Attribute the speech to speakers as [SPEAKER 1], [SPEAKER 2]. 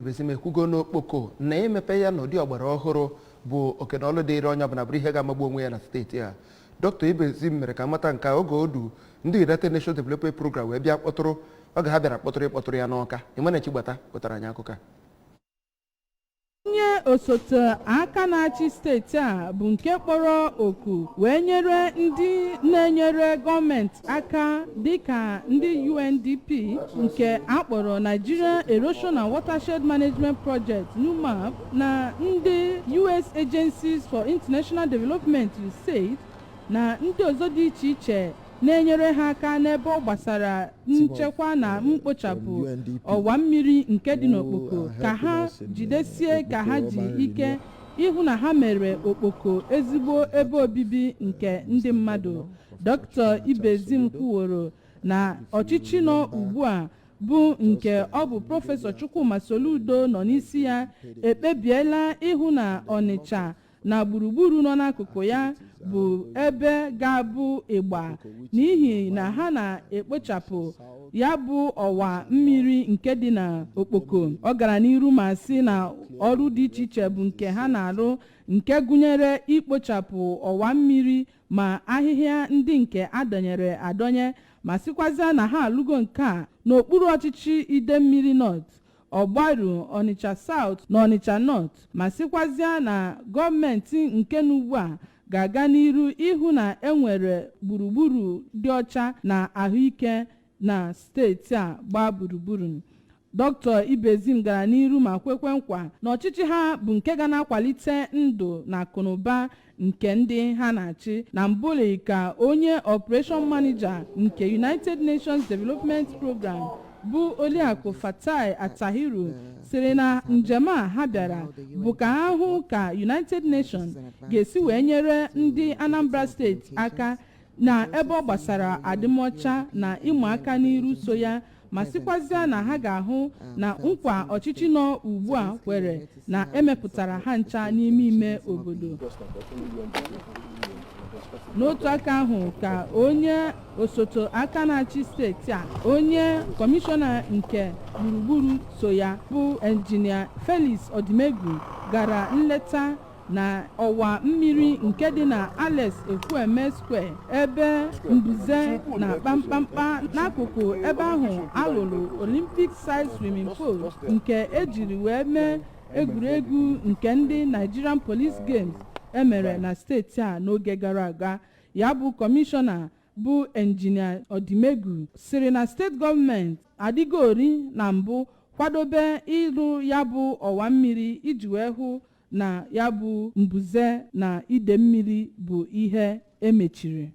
[SPEAKER 1] Bezime kwugo n'okpoko na emepe ya n'ụdị ọgbara ọhụrụ bụ okenọlụ dịịrị onye ọbụla bụrụ ihe ga-amagbu onwe ya na steeti a. Dr. Ibezim mere ka mata nke oge odu ndị United Nations Development Program wee bịa kpọtụrụ oge ha bịara kpọtụrụ ya n'Ọka. Ịmana-echi gbata pụtara anyị akụkọ.
[SPEAKER 2] Onye osote aka na-achị steeti a bụ nke kpọrọ oku wee nyere ndị na-enyere gọọmenti aka dịka ndị UNDP nke akpọrọ Nigeria Erosion and Watershed Management Project NUMAP na ndị US Agencies for International Development USAID na ndị ọzọ dị iche iche na-enyere ha aka n'ebe ọ gbasara nchekwa na mkpochapụ ọwa mmiri nke dị n'okpoko ka ha jidesie ka ha ji ike ịhụ na ha mere okpoko ezigbo ebe obibi nke ndị mmadụ. Dr. Ibezim kwuworo na ọchịchị nọ ugbu a bụ nke ọ bụ Prọfesọ Chukwuma Soludo nọ n'isi ya ekpebiela ịhụ na Ọnịcha na gburugburu nọ n'akụkụ ya bụ ebe ga-abụ ịgba n'ihi na ha na-ekpochapụ ya bụ ọwa mmiri nke dị na okpoko. Ọ gara n'iru ma sị na ọrụ dị iche iche bụ nke ha na-arụ nke gụnyere ikpochapụ ọwa mmiri ma ahịhịa ndị nke adọnyere adọnye ma sịkwazịa na ha alụgo nke a n'okpuru ọchịchị Idemmiri North, Ọgbaru, Ọnịcha South na Ọnịcha North ma sịkwazịa na gọọmenti nke n'ugbu a ga-aga n'iru ịhụ na enwere gburugburu dị ọcha na ahụike na steeti a gbaa gburugburu. Dr. Ibezim gara n'iru ma kwekwe nkwa na ọchịchị ha bụ nke ga na-akwalite ndụ na akụnụba nke ndị ha na-achị. Na mbụli ka onye Operation Manager nke United Nations Development Program bụ Oliakụ Fatai Atahiru sịrị na njem a ha bịara bụ ka ha hụ ka United Nations ga-esi wee nyere ndị Anambra steeti aka na ebe ọ gbasara adịmọcha na ịma aka n'iru so ya ma sịkwazịa na ha ga-ahụ na nkwa ọchịchị nọ ugbu a kwere na emepụtara ha ncha n'ime ime obodo. N'otu aka ahụ ka onye osote aka na-achị steeti a onye kọmishọna nke gburugburu so ya bụ Engineer Felix Odimegwu gara nleta na ọwa mmiri nke dị na Alex Ekwueme Square ebe mbuze na kpamkpamkpa n'akụkụ ebe ahụ alụrụ Olympic size swimming pool nke ejiri wee mee egwuregwu nke ndị Nigerian Police Games emere na steeti a n'oge gara aga. Ya bụ kọmishọna bụ Engineer Odimegwu sịrị na steeti gọọmenti adịgori na mbụ kwadobe ịrụ ya bụ ọwa mmiri iji wee hụ na ya bụ mbuze na ide mmiri bụ ihe emechiri.